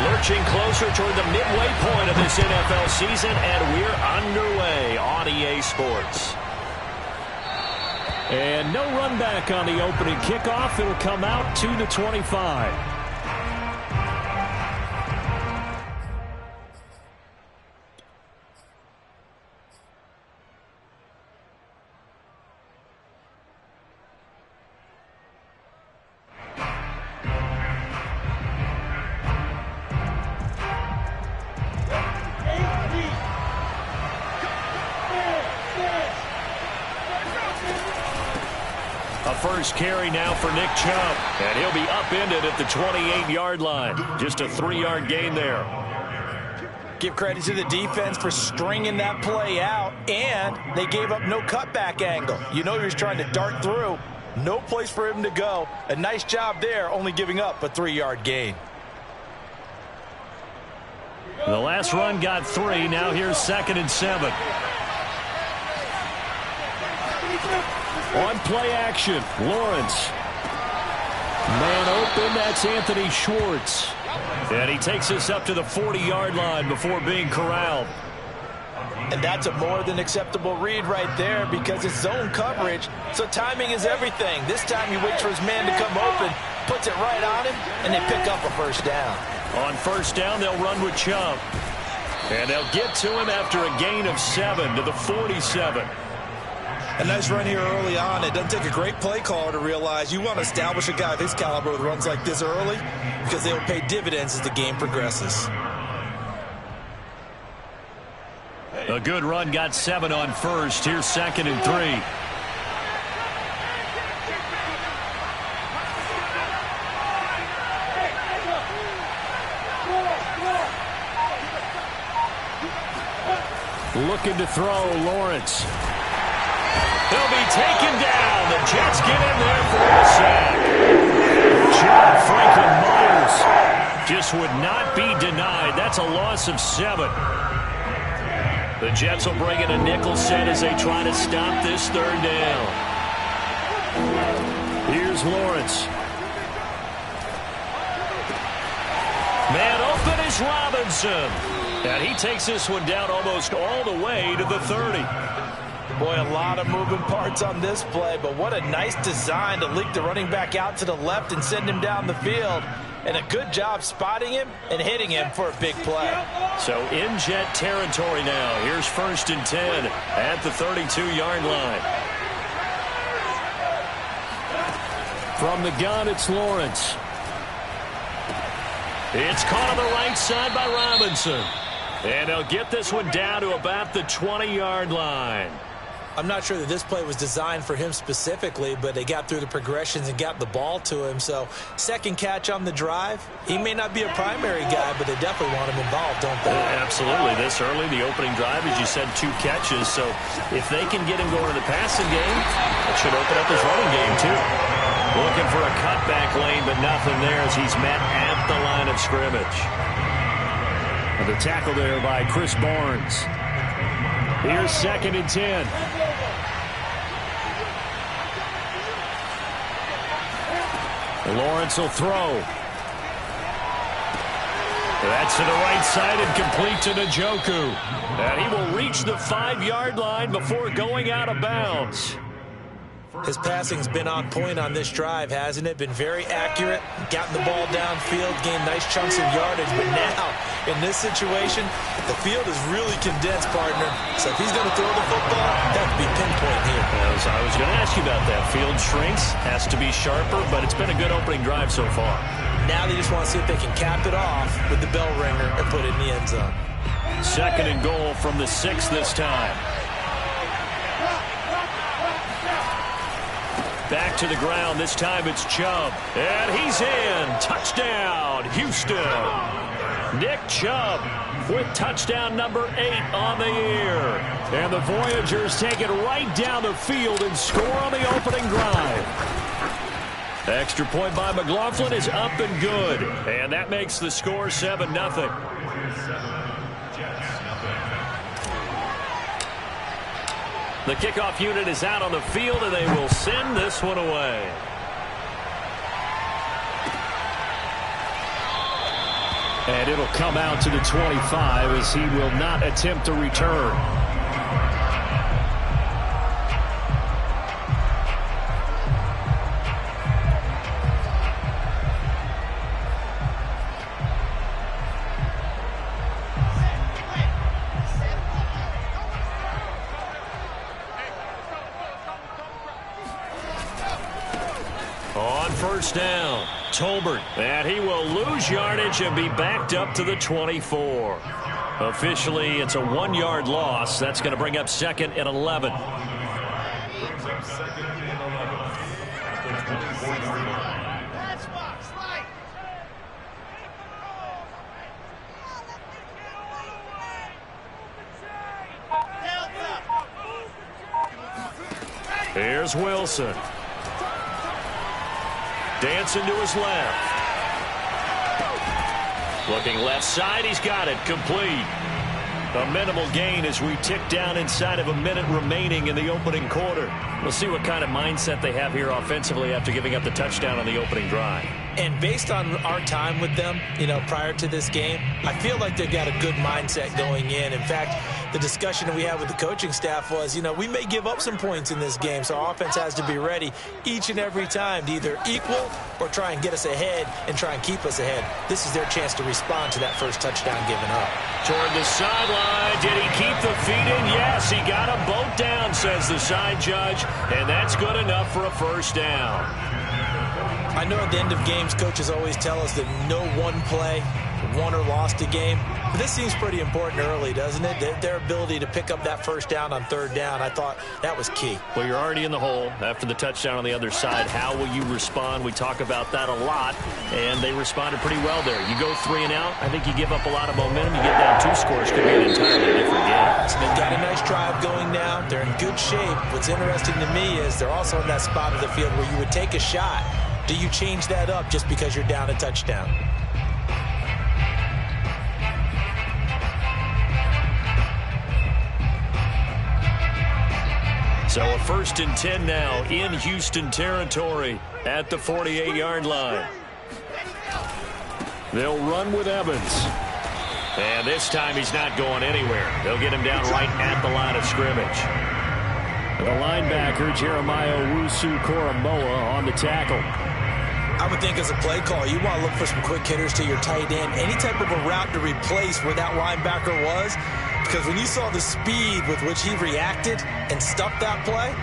Lurching closer toward the midway point of this NFL season, and we're underway on EA Sports. And no run back on the opening kickoff. It'll come out to the 25. First carry now for Nick Chubb, and he'll be upended at the 28-yard line. Just a 3-yard gain there. Give credit to the defense for stringing that play out, and they gave up no cutback angle. You know he was trying to dart through. No place for him to go. A nice job there, only giving up a 3-yard gain. The last run got 3. Now here's 2nd and 7. On play action, Lawrence. Man open, that's Anthony Schwartz. And he takes us up to the 40-yard line before being corralled. And that's a more than acceptable read right there because it's zone coverage, so timing is everything. This time he waits for his man to come open, puts it right on him, and they pick up a first down. On first down, they'll run with Chubb. And they'll get to him after a gain of 7 to the 47. A nice run here early on. It doesn't take a great play caller to realize you want to establish a guy of his caliber with runs like this early because they will pay dividends as the game progresses. A good run, got 7 on first. Here's 2nd and 3. Looking to throw, Lawrence. He'll be taken down. The Jets get in there for a sack. John Franklin Myers just would not be denied. That's a loss of 7. The Jets will bring in a nickel set as they try to stop this 3rd down. Here's Lawrence. Man open is Robinson. And he takes this one down almost all the way to the 30. Boy, a lot of moving parts on this play, but what a nice design to leak the running back out to the left and send him down the field. And a good job spotting him and hitting him for a big play. So in Jet territory now. Here's 1st and 10 at the 32-yard line. From the gun, it's Lawrence. It's caught on the right side by Robinson. And they'll get this one down to about the 20-yard line. I'm not sure that this play was designed for him specifically, but they got through the progressions and got the ball to him. So, second catch on the drive. He may not be a primary guy, but they definitely want him involved, don't they? Absolutely. This early, the opening drive, as you said, 2 catches. So, if they can get him going to the passing game, it should open up his running game, too. Looking for a cutback lane, but nothing there as he's met at the line of scrimmage. The tackle there by Chris Barnes. Here's 2nd and 10. Lawrence will throw. That's to the right side and complete to Njoku. And he will reach the 5-yard line before going out of bounds. His passing's been on point on this drive, hasn't it? Been very accurate, gotten the ball downfield, gained nice chunks of yardage. But now, in this situation, the field is really condensed, partner. So if he's going to throw the football, that would be pinpoint here. I was going to ask you about that. Field shrinks, has to be sharper, but it's been a good opening drive so far. Now they just want to see if they can cap it off with the bell ringer and put it in the end zone. 2nd and goal from the 6 this time. Back to the ground. This time it's Chubb. And he's in. Touchdown, Houston. Nick Chubb with touchdown number 8 on the year. And the Voyagers take it right down the field and score on the opening drive. Extra point by McLaughlin is up and good. And that makes the score 7-0. The kickoff unit is out on the field, and they will send this one away. And it'll come out to the 25 as he will not attempt to return. On first down, Tolbert, and he will lose yardage and be backed up to the 24. Officially, it's a 1-yard loss. That's going to bring up 2nd and 11. Here's Wilson. Dancing to his left. Looking left side, he's got it, complete. A minimal gain as we tick down inside of a minute remaining in the opening quarter. We'll see what kind of mindset they have here offensively after giving up the touchdown on the opening drive. And based on our time with them, prior to this game, I feel like they've got a good mindset going in. In fact, the discussion that we had with the coaching staff was, we may give up some points in this game, so our offense has to be ready each and every time to either equal or try and get us ahead and try and keep us ahead. This is their chance to respond to that first touchdown given up. Toward the sideline, did he keep the feet in? Yes, he got them both down, says the side judge, and that's good enough for a first down. I know at the end of games, coaches always tell us that no one play won or lost a game. But this seems pretty important early, doesn't it? Their ability to pick up that first down on third down, I thought that was key. Well, you're already in the hole after the touchdown on the other side. How will you respond? We talk about that a lot, and they responded pretty well there. You go 3 and out, I think you give up a lot of momentum. You get down 2 scores, could be an entirely different game. So they've got a nice drive going now. They're in good shape. What's interesting to me is they're also in that spot of the field where you would take a shot. Do you change that up just because you're down a touchdown? So a 1st and 10 now in Houston territory at the 48-yard line. They'll run with Evans. And this time he's not going anywhere. They'll get him down right at the line of scrimmage. The linebacker, Jeremiah Owusu-Koramoah, on the tackle. I would think as a play call, you want to look for some quick hitters to your tight end. Any type of a route to replace where that linebacker was. Because when you saw the speed with which he reacted and stuffed that play,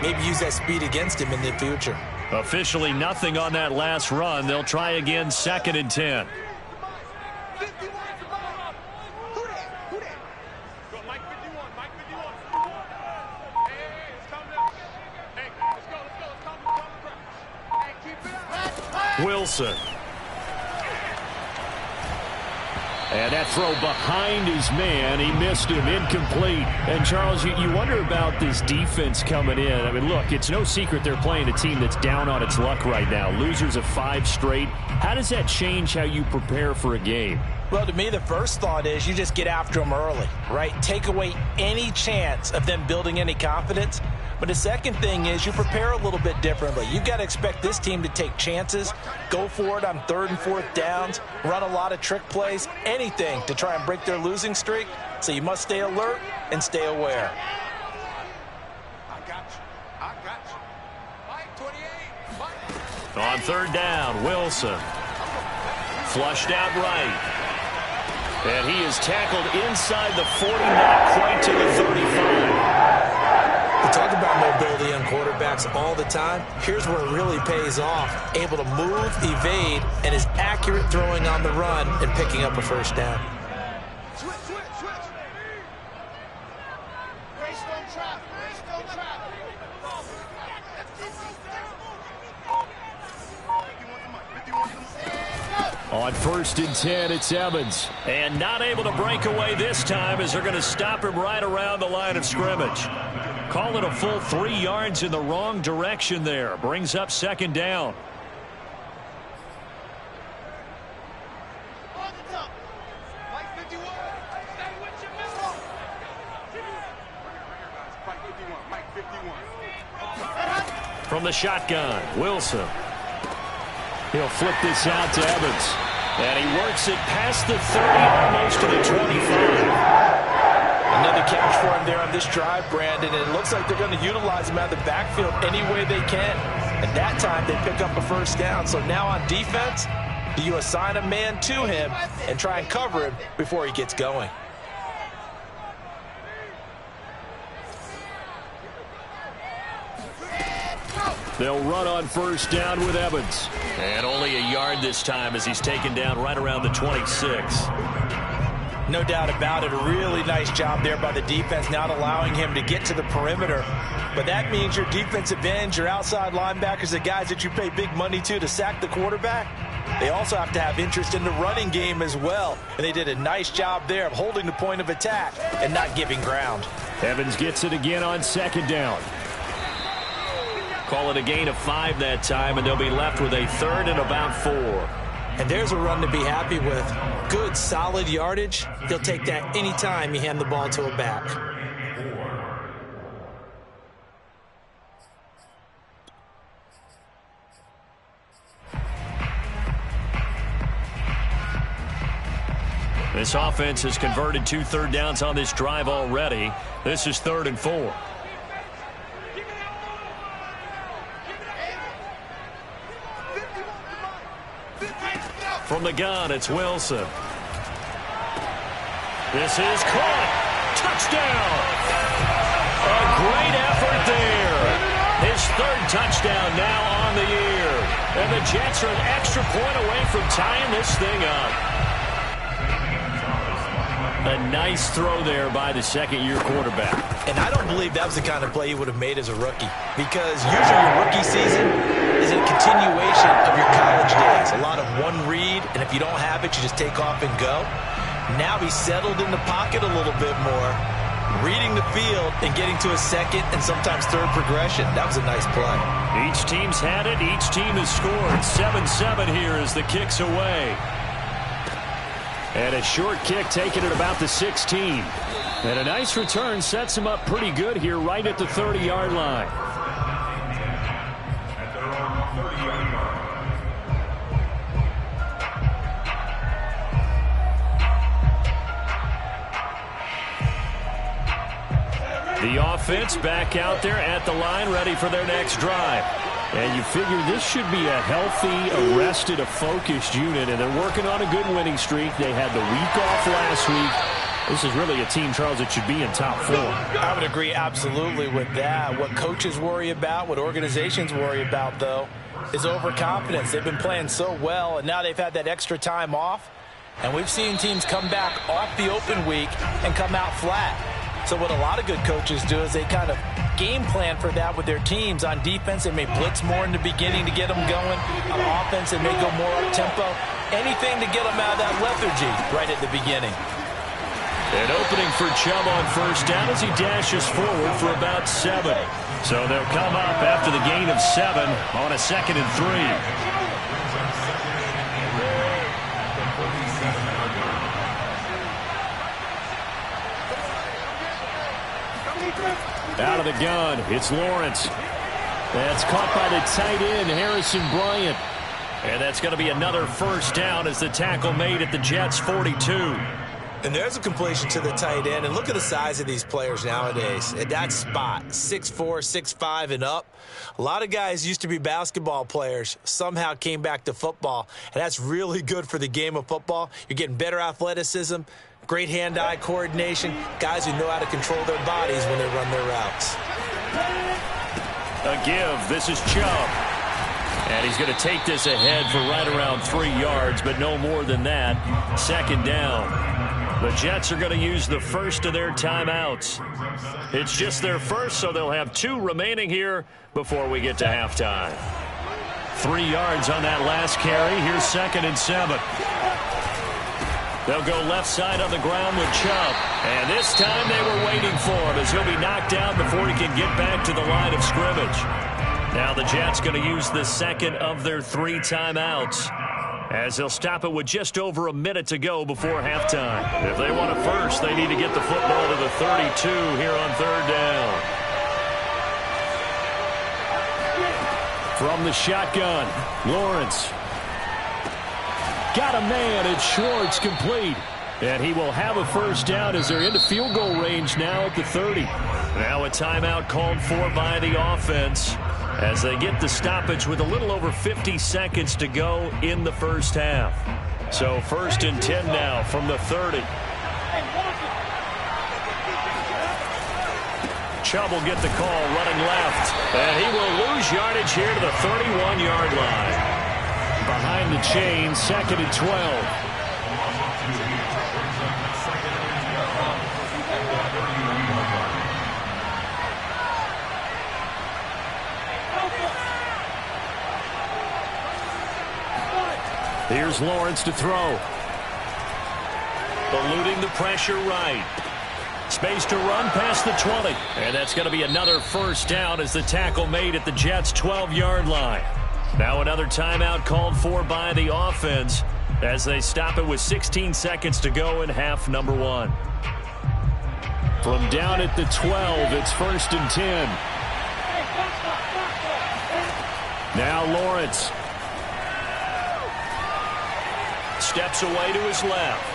maybe use that speed against him in the future. Officially nothing on that last run. They'll try again, 2nd and 10. Wilson. And that throw behind his man. He missed him. Incomplete. And, Charles, you wonder about this defense coming in. I mean, look, it's no secret they're playing a team that's down on its luck right now. Losers of 5 straight. How does that change how you prepare for a game? Well, to me, the first thought is you just get after them early, right? Take away any chance of them building any confidence. But the second thing is you prepare a little bit differently. You've got to expect this team to take chances, go for it on 3rd and 4th downs, run a lot of trick plays, anything to try and break their losing streak. So you must stay alert and stay aware. I got you. Mike 28. On 3rd down, Wilson. Flushed out right. And he is tackled inside the 40, not quite to the 35. We talk about mobility on quarterbacks all the time. Here's where it really pays off. Able to move, evade, and is accurate throwing on the run and picking up a first down. Switch. Race don't trap. On 1st and 10, it's Evans. And not able to break away this time as they're going to stop him right around the line of scrimmage. Call it a full 3 yards in the wrong direction there. Brings up 2nd down. From the shotgun, Wilson. He'll flip this out to Evans. And he works it past the 30, almost to the 25. Another catch for him there on this drive, Brandon, and it looks like they're going to utilize him out of the backfield any way they can. And that time, they pick up a first down. So now on defense, do you assign a man to him and try and cover him before he gets going? They'll run on first down with Evans. And only a yard this time as he's taken down right around the 26. No doubt about it. A really nice job there by the defense, not allowing him to get to the perimeter. But that means your defensive ends, your outside linebackers, the guys that you pay big money to sack the quarterback, they also have to have interest in the running game as well. And they did a nice job there of holding the point of attack and not giving ground. Evans gets it again on second down. Call it a gain of 5 that time, and they'll be left with a third and about 4. And there's a run to be happy with. Good, solid yardage. He'll take that anytime you hand the ball to a back. This offense has converted 2 third downs on this drive already. This is 3rd and 4. From the gun, it's Wilson. This is caught. Touchdown. A great effort there. His 3rd touchdown now on the year. And the Jets are an extra point away from tying this thing up. A nice throw there by the second-year quarterback. And I don't believe that was the kind of play he would have made as a rookie, because usually your rookie season is a continuation of your college days. A lot of one read, and if you don't have it, you just take off and go. Now he's settled in the pocket a little bit more, reading the field and getting to a second and sometimes third progression. That was a nice play. Each team's had it. Each team has scored. 7-7 here as the kick's away. And a short kick taken at about the 16. And a nice return sets him up pretty good here right at the 30-yard line. The offense back out there at the line, ready for their next drive. And you figure this should be a healthy, arrested, a focused unit, and they're working on a good winning streak. They had the week off last week. This is really a team, Charles, that should be in top 4. I would agree absolutely with that. What coaches worry about, what organizations worry about, though, is overconfidence. They've been playing so well, and now they've had that extra time off. And we've seen teams come back off the open week and come out flat. So what a lot of good coaches do is they kind of game plan for that with their teams. On defense, they may blitz more in the beginning to get them going. On offense, they may go more up-tempo. Anything to get them out of that lethargy right at the beginning. An opening for Chubb on first down as he dashes forward for about 7. So they'll come up after the gain of 7 on a 2nd and 3. Out of the gun, it's Lawrence. That's caught by the tight end, Harrison Bryant. And that's going to be another first down as the tackle made at the Jets' 42. And there's a completion to the tight end. And look at the size of these players nowadays. At that spot, 6'4", 6'5", and up. A lot of guys used to be basketball players, somehow came back to football. And that's really good for the game of football. You're getting better athleticism, great hand-eye coordination, guys who know how to control their bodies when they run their routes. A give. This is Chubb. And he's going to take this ahead for right around 3 yards, but no more than that. 2nd down. The Jets are going to use the first of their timeouts. It's just their first, so they'll have 2 remaining here before we get to halftime. 3 yards on that last carry. Here's 2nd and 7. They'll go left side on the ground with Chubb. And this time they were waiting for him as he'll be knocked down before he can get back to the line of scrimmage. Now the Jets going to use the second of their 3 timeouts as they'll stop it with just over a minute to go before halftime. If they want a first, they need to get the football to the 32 here on 3rd down. From the shotgun, Lawrence. got a man. It's Schwartz, complete. And he will have a first down as they're into field goal range now at the 30. Now a timeout called for by the offense as they get the stoppage with a little over 50 seconds to go in the first half. So 1st and 10 now from the 30. Chubb will get the call running left. And he will lose yardage here to the 31-yard line. Behind the chain, 2nd and 12. Here's Lawrence to throw. Eluding the pressure right. Space to run past the 20. And that's going to be another first down as the tackle made at the Jets' 12-yard line. Now another timeout called for by the offense as they stop it with 16 seconds to go in half number 1. From down at the 12, it's 1st and 10. Now Lawrence. Steps away to his left.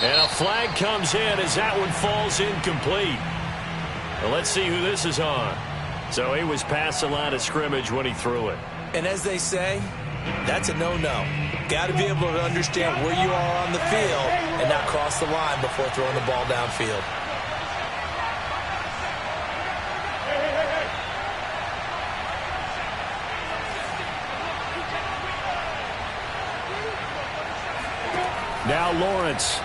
And a flag comes in as that one falls incomplete. Well, let's see who this is on. So he was past the line of scrimmage when he threw it. And as they say, that's a no-no. Got to be able to understand where you are on the field and not cross the line before throwing the ball downfield. Now Lawrence.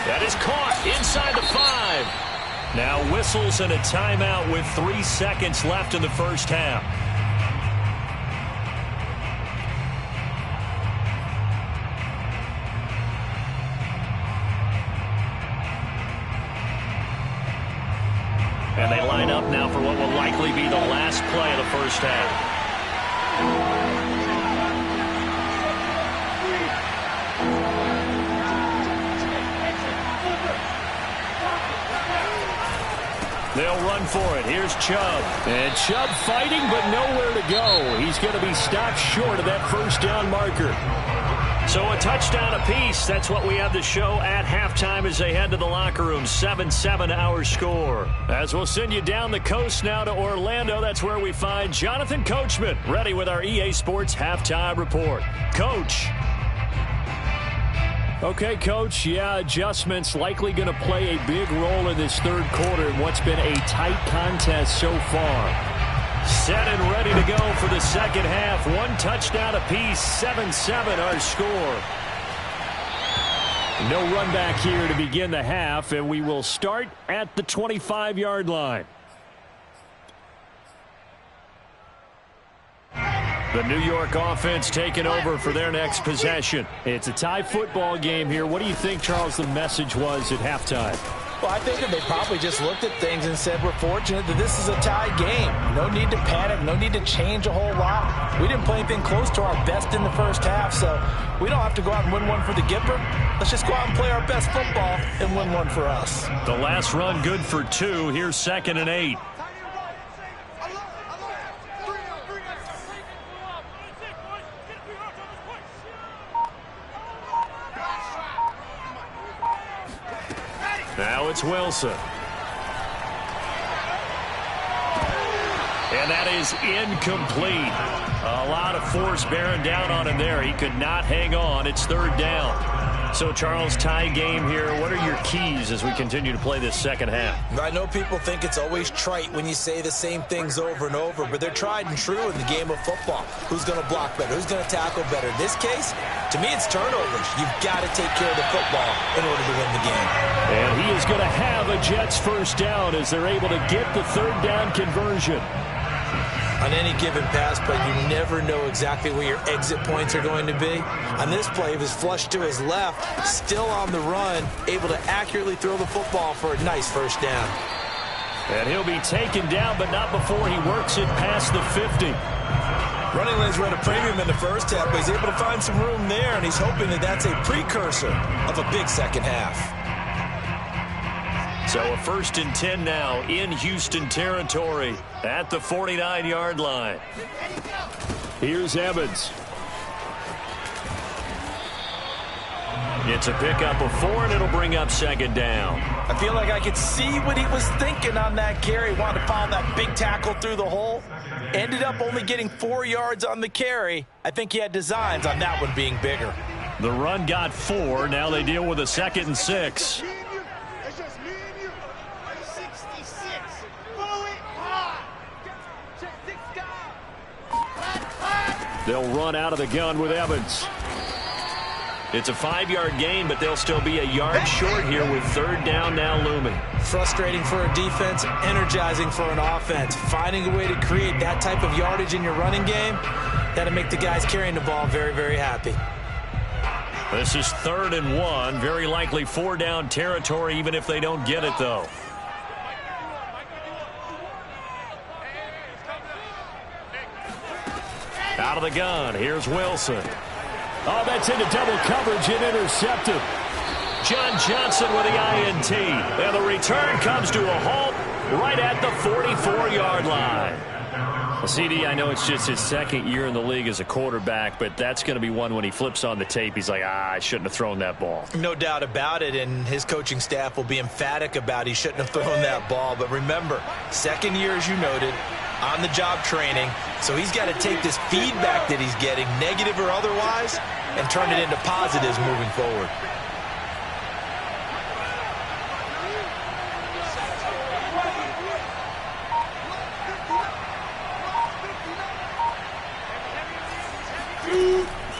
That is caught inside the 5. Now whistles and a timeout with 3 seconds left in the first half. And they line up now for what will likely be the last play of the first half. They'll run for it. Here's Chubb. And Chubb fighting, but nowhere to go. He's going to be stopped short of that first down marker. So a touchdown apiece. That's what we have to show at halftime as they head to the locker room. 7-7 our score. As we'll send you down the coast now to Orlando. That's where we find Jonathan Coachman ready with our EA Sports Halftime Report. Coach. Okay, Coach, yeah, adjustments likely going to play a big role in this third quarter in what's been a tight contest so far. Set and ready to go for the second half. 1 touchdown apiece, 7-7 our score. No run back here to begin the half, and we will start at the 25-yard line. The New York offense taking over for their next possession. It's a tie football game here. What do you think, Charles, the message was at halftime? Well, I think that they probably just looked at things and said, we're fortunate that this is a tie game. No need to panic. No need to change a whole lot. We didn't play anything close to our best in the first half, so we don't have to go out and win one for the Gipper. Let's just go out and play our best football and win one for us. The last run good for 2. Here's 2nd and 8. Now it's Wilson. And that is incomplete. A lot of force bearing down on him there. He could not hang on. It's 3rd down. So, Charles, tie game here. What are your keys as we continue to play this second half? I know people think it's always trite when you say the same things over and over, but they're tried and true in the game of football. Who's going to block better? Who's going to tackle better? In this case, to me, it's turnovers. You've got to take care of the football in order to win the game. And he is going to have a Jets first down as they're able to get the 3rd down conversion. On any given pass play, you never know exactly where your exit points are going to be. On this play, he was flushed to his left, still on the run, able to accurately throw the football for a nice first down. And he'll be taken down, but not before he works it past the 50. Running lanes were at a premium in the first half, but he's able to find some room there, and he's hoping that that's a precursor of a big second half. So a 1st and 10 now in Houston territory at the 49-yard line. Here's Evans. It's a pickup of 4, and it'll bring up second down. I feel like I could see what he was thinking on that carry. Wanted to follow that big tackle through the hole. Ended up only getting 4 yards on the carry. I think he had designs on that one being bigger. The run got 4. Now they deal with a 2nd and 6. It's just me and you. 66. Fully hard. Check 6 guys. They'll run out of the gun with Evans. It's a 5-yard gain, but they'll still be a yard short here with 3rd down now looming. Frustrating for a defense, energizing for an offense. Finding a way to create that type of yardage in your running game, that'll make the guys carrying the ball very, very happy. This is 3rd and 1. Very likely 4-down territory, even if they don't get it, though. Out of the gun, here's Wilson. Oh, that's into double coverage and intercepted. John Johnson with the INT. And the return comes to a halt right at the 44-yard line. Well, CD, I know it's just his 2nd year in the league as a quarterback, but that's going to be one when he flips on the tape. He's like, I shouldn't have thrown that ball. No doubt about it, and his coaching staff will be emphatic about he shouldn't have thrown that ball. But remember, 2nd year, as you noted, on-the-job training, so he's got to take this feedback that he's getting, negative or otherwise, and turn it into positives moving forward.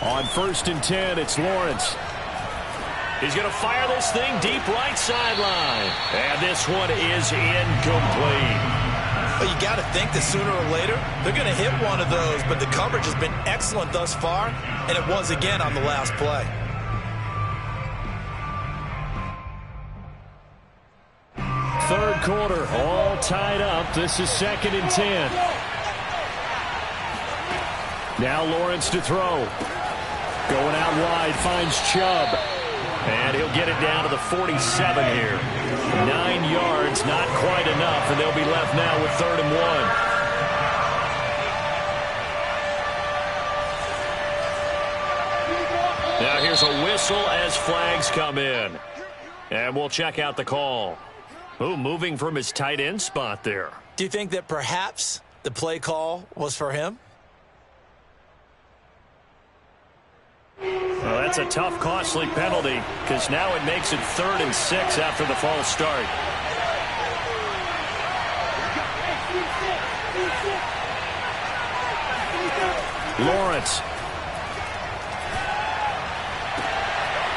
On 1st and 10, it's Lawrence. He's going to fire this thing deep right sideline. And this one is incomplete. Well, you got to think that sooner or later, they're going to hit one of those, but the coverage has been excellent thus far, and it was again on the last play. Third quarter, all tied up. This is 2nd and 10. Now Lawrence to throw. Going out wide, finds Chubb. And he'll get it down to the 47 here. 9 yards, not quite enough, and they'll be left now with 3rd and 1. Now here's a whistle as flags come in. And we'll check out the call. Ooh, moving from his tight end spot there. Do you think that perhaps the play call was for him? Well, that's a tough, costly penalty because now it makes it 3rd and 6 after the false start. Lawrence.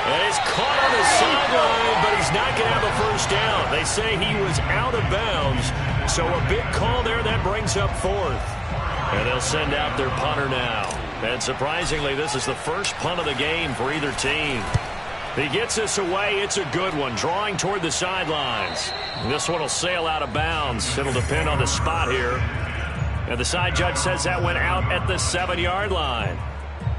And he's caught on the sideline, but he's not going to have a 1st down. They say he was out of bounds, so a big call there that brings up 4th. And they'll send out their punter now. And surprisingly, this is the first punt of the game for either team. He gets this away. It's a good one, drawing toward the sidelines. This one will sail out of bounds. It'll depend on the spot here. And the side judge says that went out at the 7-yard line.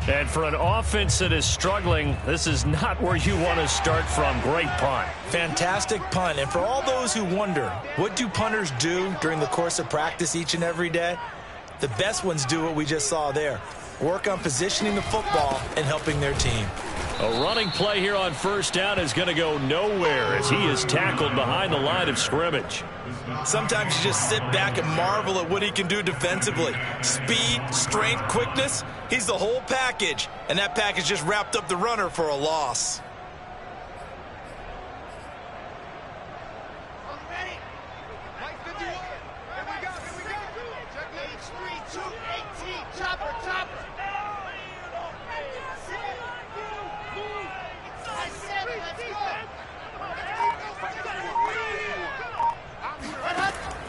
And for an offense that is struggling, this is not where you want to start from. Great punt. Fantastic punt. And for all those who wonder, what do punters do during the course of practice each and every day? The best ones do what we just saw there. Work on positioning the football and helping their team. A running play here on 1st down is going to go nowhere as he is tackled behind the line of scrimmage. Sometimes you just sit back and marvel at what he can do defensively. Speed, strength, quickness, he's the whole package. And that package just wrapped up the runner for a loss.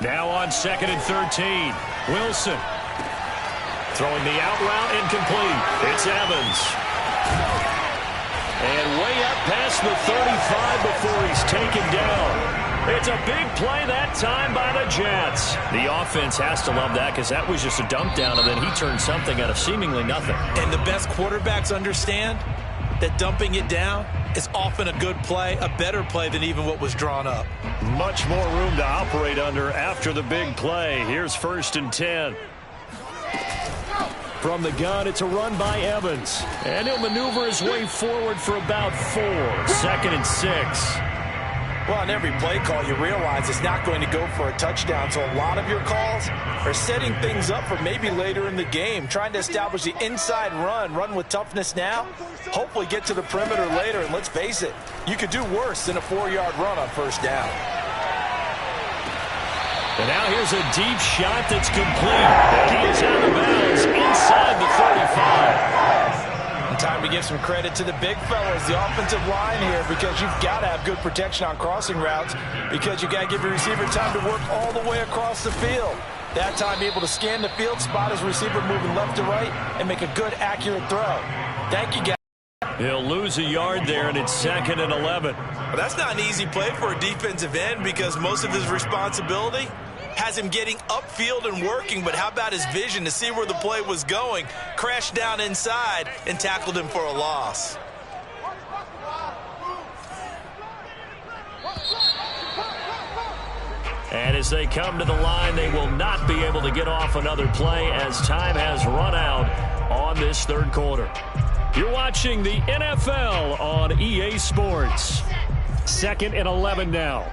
Now on 2nd and 13, Wilson. Throwing the out route, incomplete. It's Evans. And way up past the 35 before he's taken down. It's a big play that time by the Jets. The offense has to love that because that was just a dump down, and then he turned something out of seemingly nothing. And the best quarterbacks understand that dumping it down is often a good play, a better play than even what was drawn up. Much more room to operate under after the big play. Here's 1st and 10. From the gun, it's a run by Evans. And he'll maneuver his way forward for about 4. 2nd and 6. Well, on every play call, you realize it's not going to go for a touchdown. So a lot of your calls are setting things up for maybe later in the game, trying to establish the inside run with toughness now, hopefully get to the perimeter later. And let's face it, you could do worse than a 4-yard run on first down. And now here's a deep shot that's complete. And he's out of bounds inside the 35. And time to give some credit to the big fellas, the offensive line here, because you've got to have good protection on crossing routes, because you've got to give your receiver time to work all the way across the field. That time able to scan the field, spot his receiver moving left to right, and make a good, accurate throw. Thank you, guys. He'll lose a yard there, and it's 2nd and 11. Well, that's not an easy play for a defensive end, because most of his responsibility has him getting upfield and working, but how about his vision to see where the play was going, crashed down inside, and tackled him for a loss. And as they come to the line, they will not be able to get off another play as time has run out on this 3rd quarter. You're watching the NFL on EA Sports. 2nd and 11 now.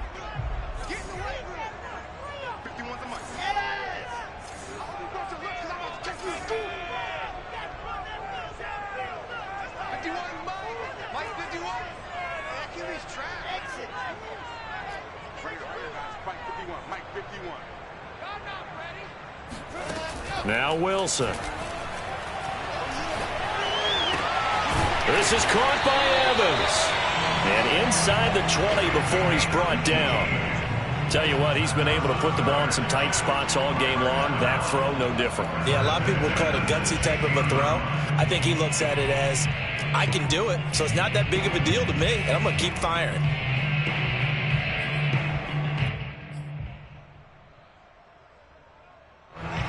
Now Wilson. This is caught by Evans. And inside the 20 before he's brought down. Tell you what, he's been able to put the ball in some tight spots all game long. That throw, no different. Yeah, a lot of people will call it a gutsy type of a throw. I think he looks at it as, I can do it, so it's not that big of a deal to me, and I'm going to keep firing.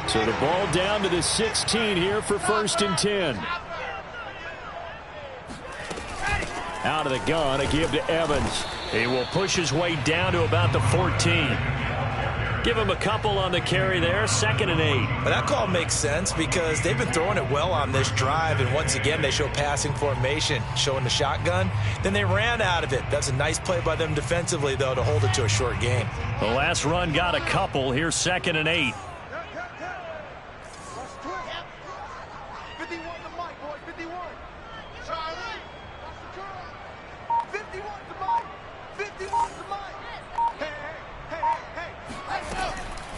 So the ball down to the 16 here for 1st and 10. Out of the gun, a give to Evans. He will push his way down to about the 14. Give him a couple on the carry there, 2nd and 8. But that call makes sense because they've been throwing it well on this drive, and once again they show passing formation, showing the shotgun. Then they ran out of it. That's a nice play by them defensively, though, to hold it to a short gain. The last run got a couple. Here's 2nd and 8.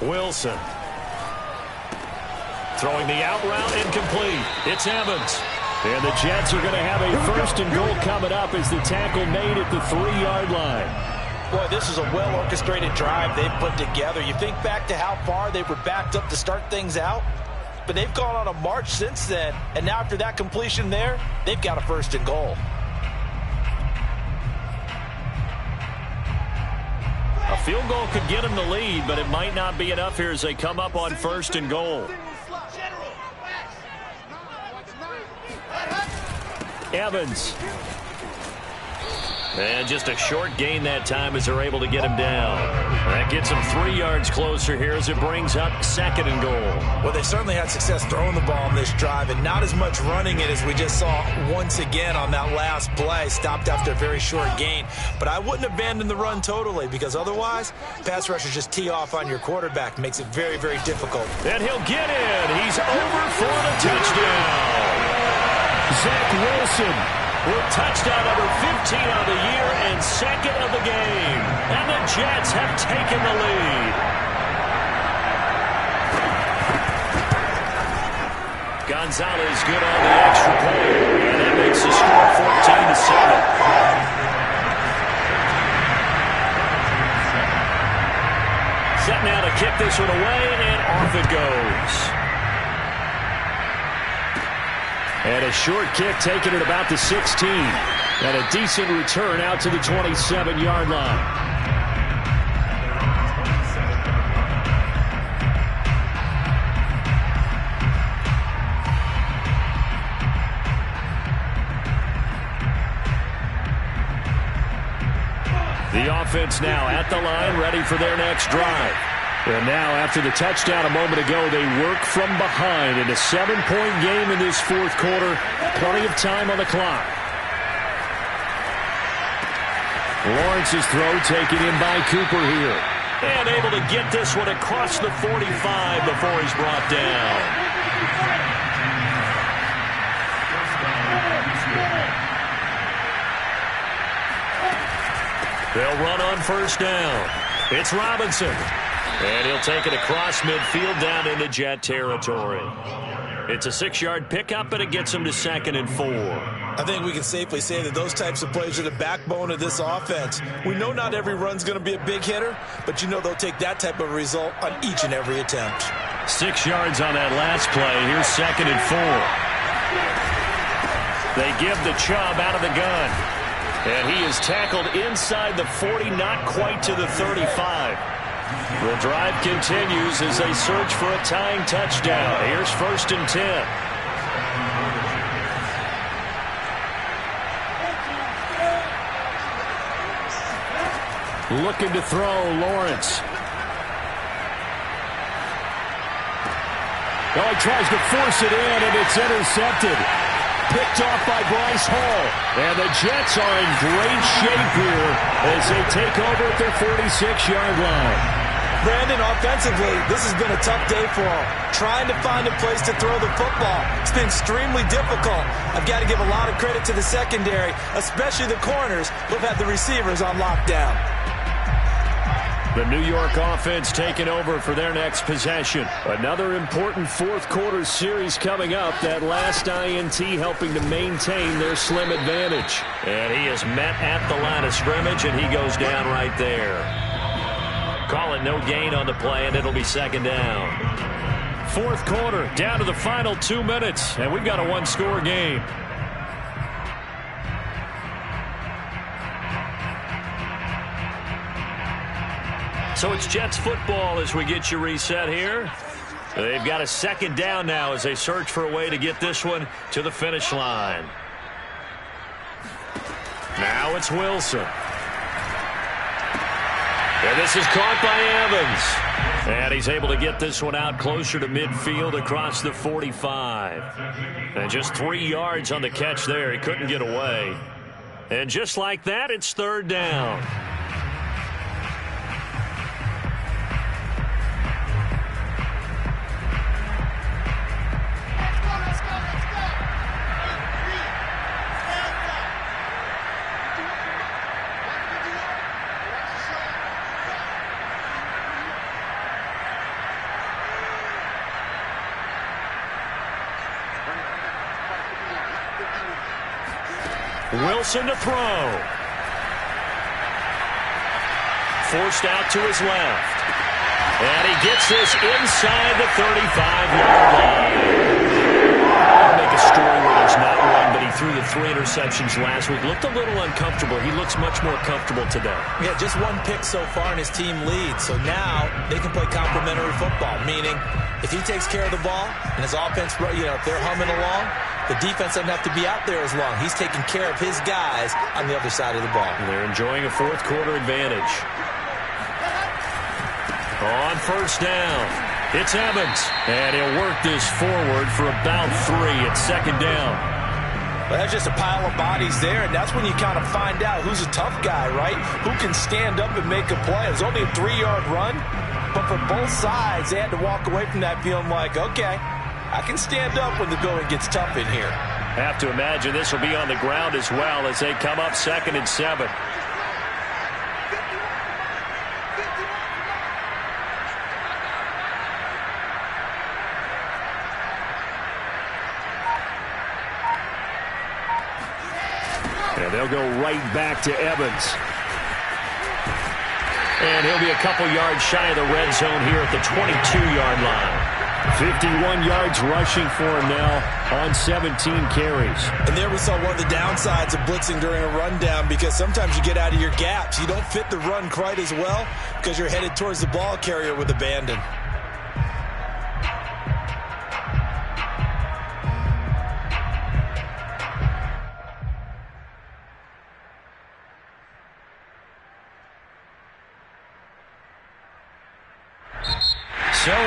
Wilson. Throwing the out route incomplete. It's Evans. And the Jets are going to have a 1st and goal coming up as the tackle made at the 3-yard line. Boy, this is a well-orchestrated drive they've put together. You think back to how far they were backed up to start things out, but they've gone on a march since then. And now after that completion there, they've got a 1st and goal. A field goal could get them the lead, but it might not be enough here as they come up on 1st and goal. Evans. And just a short gain that time as they're able to get him down. That gets them 3 yards closer here as it brings up 2nd and goal. Well, they certainly had success throwing the ball on this drive and not as much running it as we just saw once again on that last play. Stopped after a very short gain. But I wouldn't abandon the run totally because otherwise, pass rushers just tee off on your quarterback. Makes it very, very difficult. And he'll get in. He's over for the touchdown. Zach Wilson with touchdown number 15 on the year and 2nd of the game. And the Jets have taken the lead. Gonzalez good on the extra point. And that makes the score 14-7. Set now to kick this one away, and off it goes. And a short kick taken at about the 16. And a decent return out to the 27-yard line. The offense now at the line, ready for their next drive. And now, after the touchdown a moment ago, they work from behind in a 7-point game in this fourth quarter. Plenty of time on the clock. Lawrence's throw taken in by Cooper here. And able to get this one across the 45 before he's brought down. They'll run on first down. It's Robinson. And he'll take it across midfield down into Jet territory. It's a 6-yard pickup, and it gets him to 2nd and 4. I think we can safely say that those types of plays are the backbone of this offense. We know not every run's going to be a big hitter, but you know they'll take that type of result on each and every attempt. 6 yards on that last play. Here's 2nd and 4. They give the Chubb out of the gun. And he is tackled inside the 40, not quite to the 35. The drive continues as they search for a tying touchdown. Here's 1st and 10. Looking to throw, Lawrence. Oh, he tries to force it in, and it's intercepted. Picked off by Bryce Hall. And the Jets are in great shape here as they take over at their 46-yard line. Brandon, offensively, this has been a tough day for him. Trying to find a place to throw the football. It's been extremely difficult. I've got to give a lot of credit to the secondary, especially the corners who have had the receivers on lockdown. The New York offense taking over for their next possession. Another important fourth quarter series coming up. That last INT helping to maintain their slim advantage. And he is met at the line of scrimmage, and he goes down right there. Call it no gain on the play, and it'll be 2nd down. Fourth quarter, down to the final 2 minutes, and we've got a one-score game. So it's Jets football as we get you reset here. They've got a 2nd down now as they search for a way to get this one to the finish line. Now it's Wilson. And this is caught by Evans. And he's able to get this one out closer to midfield across the 45. And just 3 yards on the catch there. He couldn't get away. And just like that, it's 3rd down. Wilson to throw. Forced out to his left. And he gets this inside the 35-yard line. I'll make a story where there's not one, but he threw the 3 interceptions last week. Looked a little uncomfortable. He looks much more comfortable today. Yeah, just 1 pick so far and his team leads. So now they can play complementary football, meaning if he takes care of the ball and his offense, if they're humming along, the defense doesn't have to be out there as long. He's taking care of his guys on the other side of the ball. And they're enjoying a fourth quarter advantage. On first down, it's Evans. And he'll work this forward for about 3 at 2nd down. Well, that's just a pile of bodies there, and that's when you kind of find out who's a tough guy, right? Who can stand up and make a play. It was only a 3-yard run, but for both sides, they had to walk away from that feeling like, okay, I can stand up when the going gets tough in here. Have to imagine this will be on the ground as well as they come up 2nd and 7. And they'll go right back to Evans. And he'll be a couple yards shy of the red zone here at the 22-yard line. 51 yards rushing for him now on 17 carries. And there we saw one of the downsides of blitzing during a rundown, because sometimes you get out of your gaps. You don't fit the run quite as well because you're headed towards the ball carrier with abandon.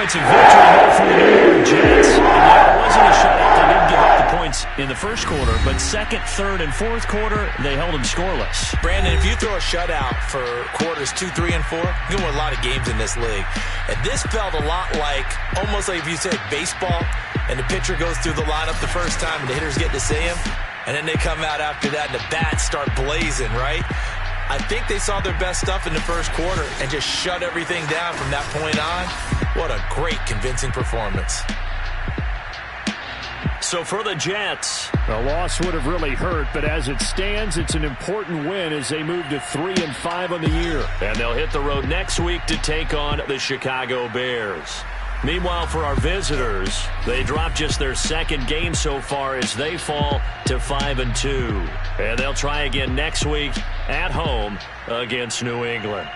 points of victory here for the New York Jets. And yeah, it wasn't a shutout. They did give up the points in the first quarter, but second, third, and fourth quarter, they held them scoreless. Brandon, if you throw a shutout for quarters 2, 3, and 4, you can win a lot of games in this league. And this felt a lot like, almost like if you said baseball, and the pitcher goes through the lineup the first time, and the hitters get to see him, and then they come out after that, and the bats start blazing, right? I think they saw their best stuff in the first quarter and just shut everything down from that point on. What a great, convincing performance. So for the Jets, a loss would have really hurt, but as it stands, it's an important win as they move to 3-5 on the year. and they'll hit the road next week to take on the Chicago Bears. Meanwhile, for our visitors, they dropped just their second game so far as they fall to 5-2. And they'll try again next week at home against New England.